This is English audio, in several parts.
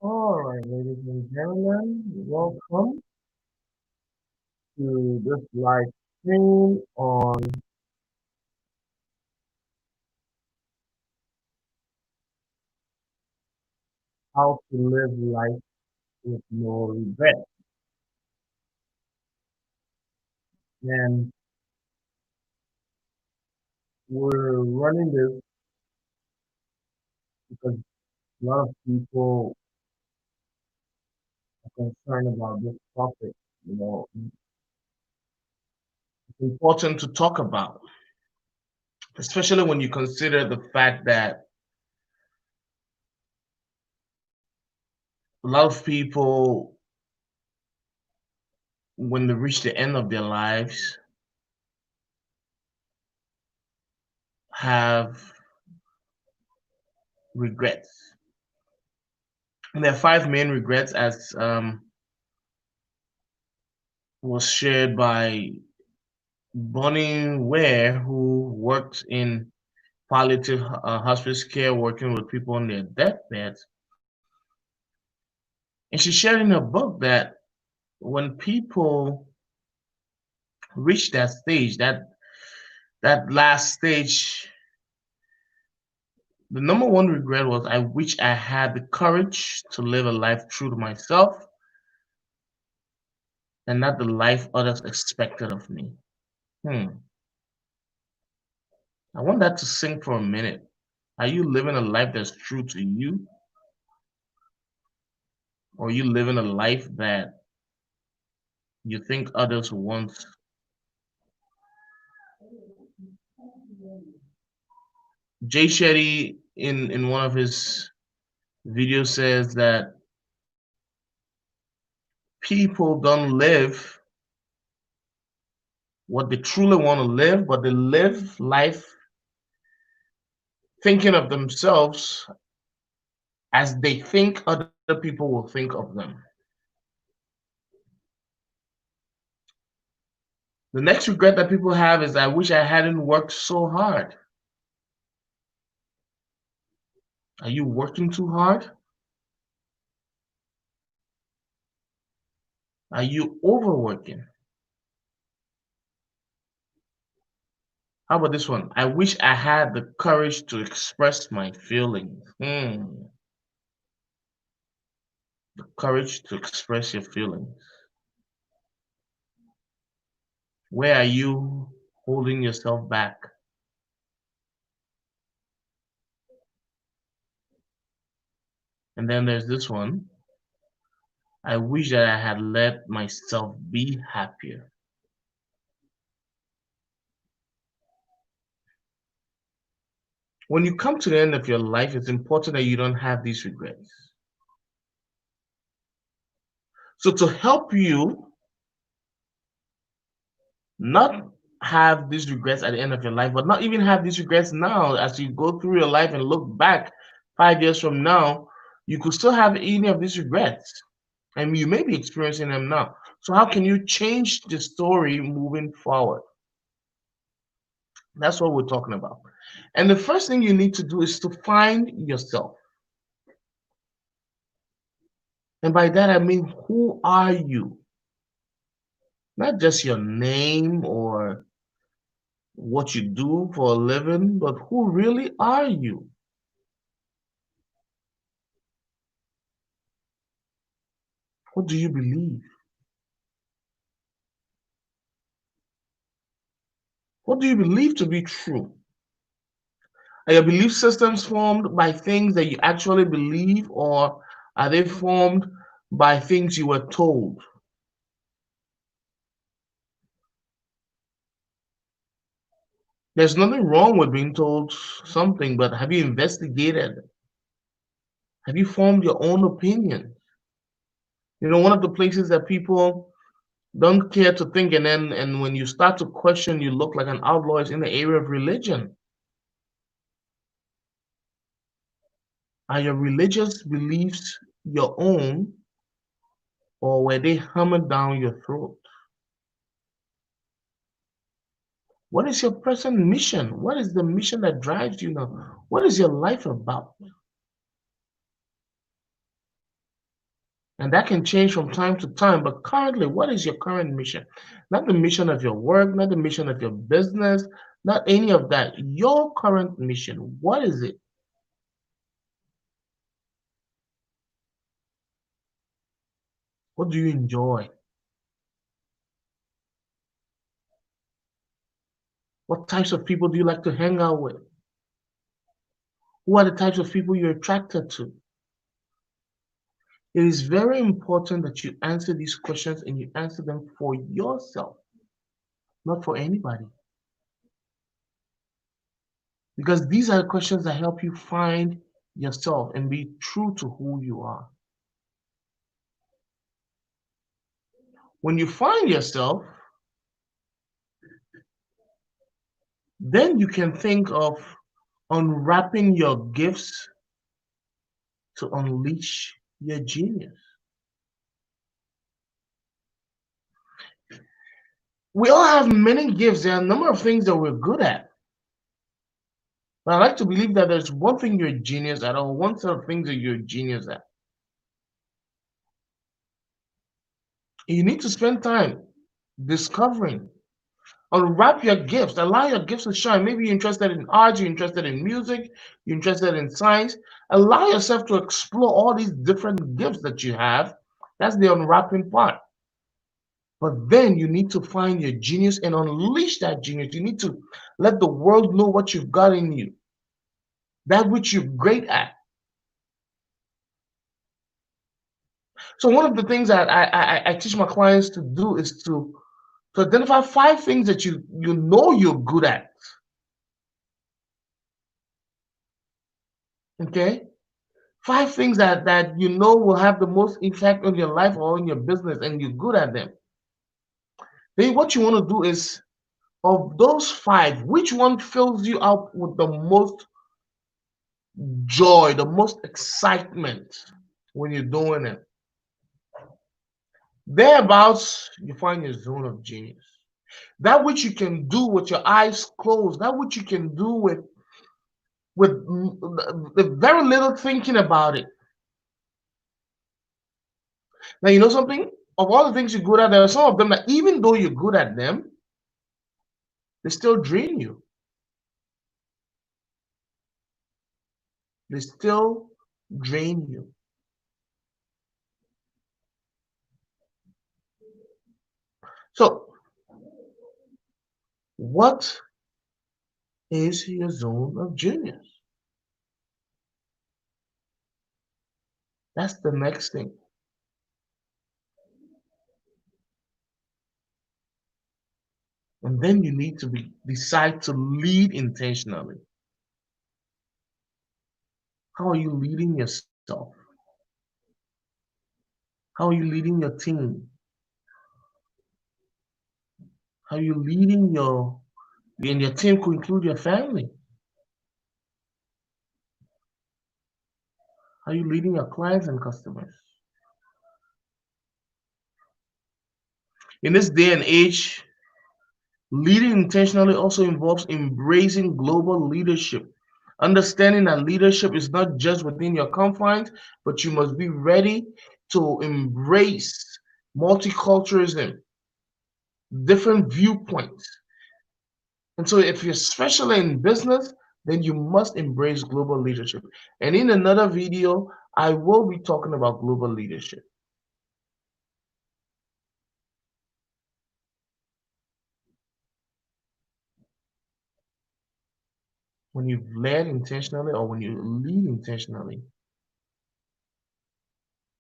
All right, ladies and gentlemen, welcome to this live stream on how to live life with no regret. And we're running this because a lot of people are concerned about this topic. It's important to talk about, especially when you consider the fact that a lot of people, when they reach the end of their lives, have regrets. And there are five main regrets, as was shared by Bonnie Ware, who works in palliative hospice care, working with people on their deathbeds. And she shared in her book that when people reach that stage, that last stage, the number one regret was, I wish I had the courage to live a life true to myself and not the life others expected of me. Hmm. I want that to sink for a minute. Are you living a life that's true to you? Or are you living a life that you think others want? Jay Shetty in one of his videos says that people don't live what they truly want to live, but they live life thinking of themselves as they think other people will think of them. The next regret that people have is, I wish I hadn't worked so hard. Are you working too hard? Are you overworking? How about this one? I wish I had the courage to express my feelings. The courage to express your feelings. Where are you holding yourself back? And then there's this one. I wish that I had let myself be happier. When you come to the end of your life, it's important that you don't have these regrets. So to help you not have these regrets at the end of your life, but not even have these regrets now as you go through your life and look back 5 years from now, you could still have any of these regrets. And you may be experiencing them now. So how can you change the story moving forward? That's what we're talking about. And the first thing you need to do is to find yourself. And by that, I mean, who are you? Not just your name or what you do for a living, but who really are you? What do you believe? What do you believe to be true? Are your belief systems formed by things that you actually believe, or are they formed by things you were told? There's nothing wrong with being told something, but have you investigated? Have you formed your own opinion? One of the places that people don't care to think, and when you start to question, you look like an outlaw, is in the area of religion. Are your religious beliefs your own, or were they hammered down your throat? What is your present mission? What is the mission that drives you now? What is your life about? And that can change from time to time. But currently, what is your current mission? Not the mission of your work, not the mission of your business, not any of that. Your current mission, what is it? What do you enjoy? What types of people do you like to hang out with? Who are the types of people you're attracted to? It is very important that you answer these questions and you answer them for yourself, not for anybody. Because these are the questions that help you find yourself and be true to who you are. When you find yourself, then you can think of unwrapping your gifts to unleash your genius. We all have many gifts. There are a number of things that we're good at. But I like to believe that there's one thing you're a genius at, or one set of things that you're a genius at. You need to spend time discovering, unwrap your gifts, allow your gifts to shine. Maybe you're interested in art, you're interested in music, you're interested in science. Allow yourself to explore all these different gifts that you have. That's the unwrapping part. But then you need to find your genius and unleash that genius. You need to let the world know what you've got in you, that which you're great at. So one of the things that I teach my clients to do is to identify 5 things that you know you're good at. Okay? 5 things that you know will have the most impact on your life or in your business, and you're good at them. Then what you want to do is, of those 5, which one fills you up with the most joy, the most excitement when you're doing it? Thereabouts, you find your zone of genius. That which you can do with your eyes closed, that which you can do with very little thinking about it. Now, you know something? Of all the things you're good at, there are some of them that even though you're good at them, they still drain you. They still drain you. So, what is your zone of genius? That's the next thing. And then you need to decide to lead intentionally. How are you leading yourself? How are you leading your team? How are you leading and your team could include your family? How are you leading your clients and customers? In this day and age, leading intentionally also involves embracing global leadership, understanding that leadership is not just within your confines, but you must be ready to embrace multiculturalism, different viewpoints. And so, if you're especially in business, then you must embrace global leadership. And in another video, I will be talking about global leadership. When you've led intentionally or when you lead intentionally,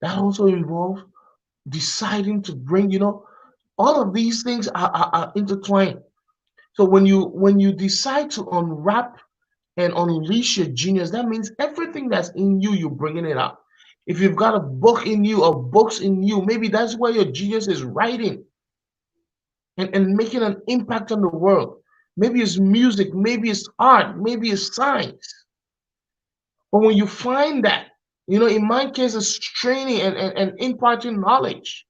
that also involves deciding to bring, all of these things are intertwined. So when you decide to unwrap and unleash your genius, that means everything that's in you, you're bringing it out. If you've got a book in you or books in you, maybe that's where your genius is writing and making an impact on the world. Maybe it's music, maybe it's art, maybe it's science. But when you find that, in my case, it's training and imparting knowledge.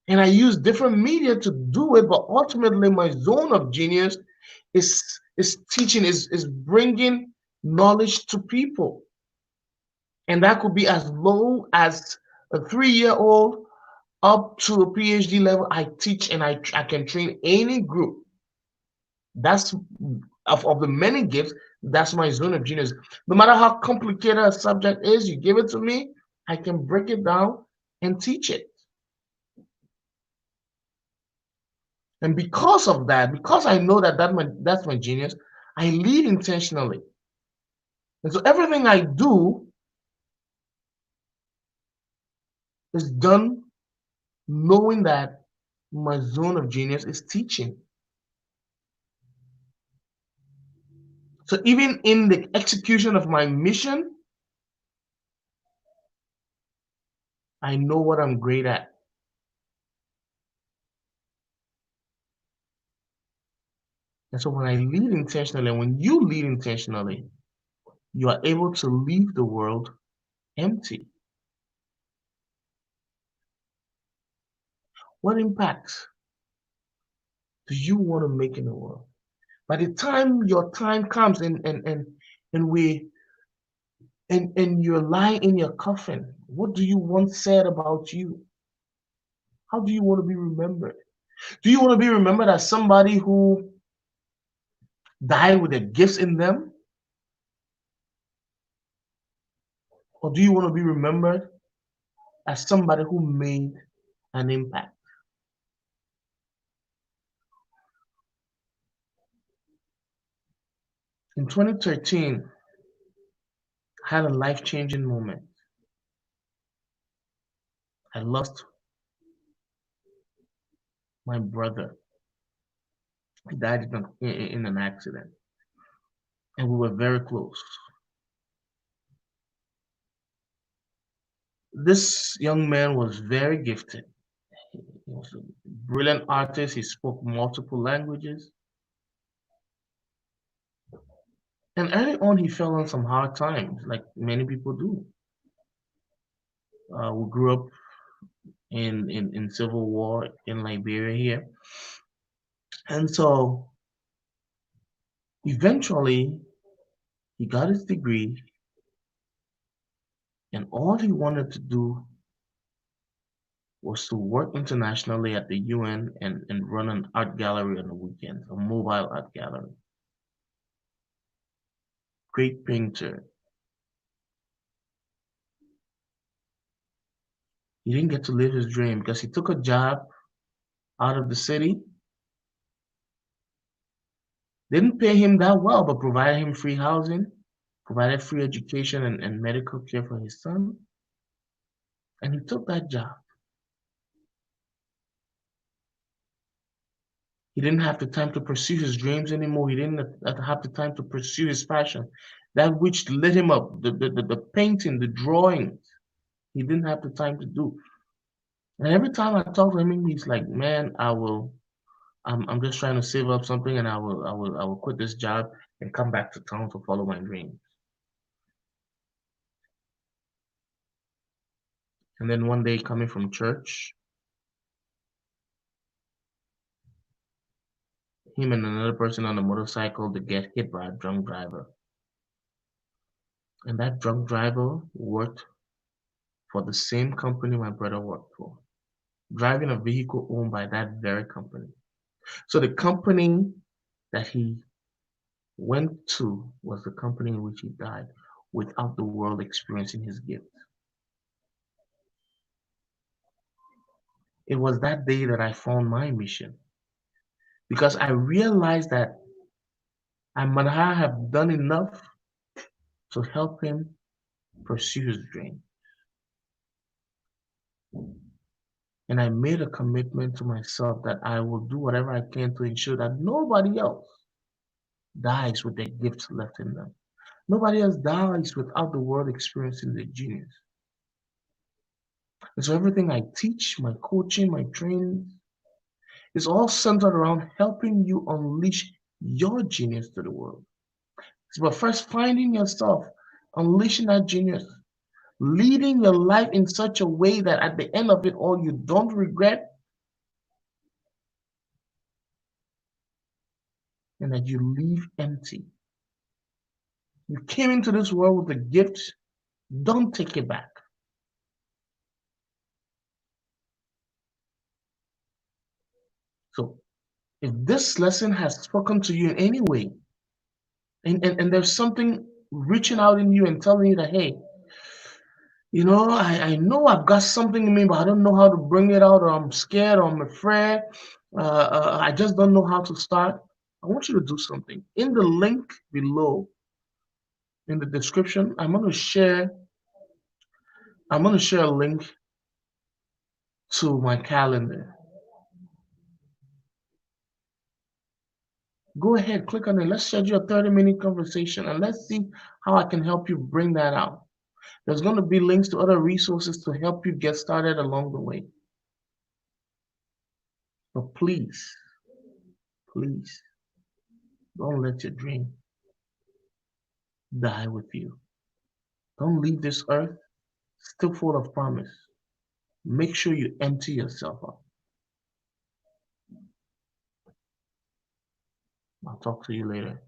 And I use different media to do it, but ultimately my zone of genius is teaching, is bringing knowledge to people. And that could be as low as A 3-year-old up to a PhD level, I teach and I can train any group. That's of the many gifts, that's my zone of genius. No matter how complicated a subject is, you give it to me, I can break it down and teach it. And because of that, because I know that's my genius, I lead intentionally. And so everything I do is done knowing that my zone of genius is teaching. So even in the execution of my mission, I know what I'm great at. And so when I lead intentionally, and when you lead intentionally, you are able to leave the world empty. What impact do you want to make in the world? By the time your time comes and we and you're lying in your coffin, what do you want said about you? How do you want to be remembered? Do you want to be remembered as somebody who died with the gifts in them? Or do you want to be remembered as somebody who made an impact? In 2013, I had a life-changing moment. I lost my brother. He died in an accident, and we were very close. This young man was very gifted. He was a brilliant artist. He spoke multiple languages. And early on, he fell on some hard times, like many people do. We grew up in civil war in Liberia here. And so eventually, he got his degree, and all he wanted to do was to work internationally at the UN and run an art gallery on the weekends, a mobile art gallery. Great painter. He didn't get to live his dream because he took a job out of the city. Didn't pay him that well, but provided him free housing, provided free education and medical care for his son. And he took that job. He didn't have the time to pursue his dreams anymore. He didn't have the time to pursue his passion. That which lit him up, the painting, the drawings, he didn't have the time to do. And every time I talk to him, he's like, man, I'm just trying to save up something and I will quit this job and come back to town to follow my dreams. And then one day coming from church, him and another person on a motorcycle to get hit by a drunk driver. And that drunk driver worked for the same company my brother worked for, driving a vehicle owned by that very company. So the company that he went to was the company in which he died without the world experiencing his gift. It was that day that I found my mission because I realized that I might have done enough to help him pursue his dream. And I made a commitment to myself that I will do whatever I can to ensure that nobody else dies with their gifts left in them. Nobody else dies without the world experiencing their genius. And so everything I teach, my coaching, my training, is all centered around helping you unleash your genius to the world. But first, finding yourself, unleashing that genius, leading your life in such a way that at the end of it all, you don't regret and that you leave empty. You came into this world with a gift, don't take it back. If this lesson has spoken to you in any way, and there's something reaching out in you and telling you that, hey, I know I've got something in me, but I don't know how to bring it out, or I'm scared, or I'm afraid. I just don't know how to start. I want you to do something. In the link below, in the description, I'm gonna share a link to my calendar. Go ahead, click on it. Let's schedule a 30-minute conversation and let's see how I can help you bring that out. There's going to be links to other resources to help you get started along the way. But please, please don't let your dream die with you. Don't leave this earth still full of promise. Make sure you empty yourself up. I'll talk to you later.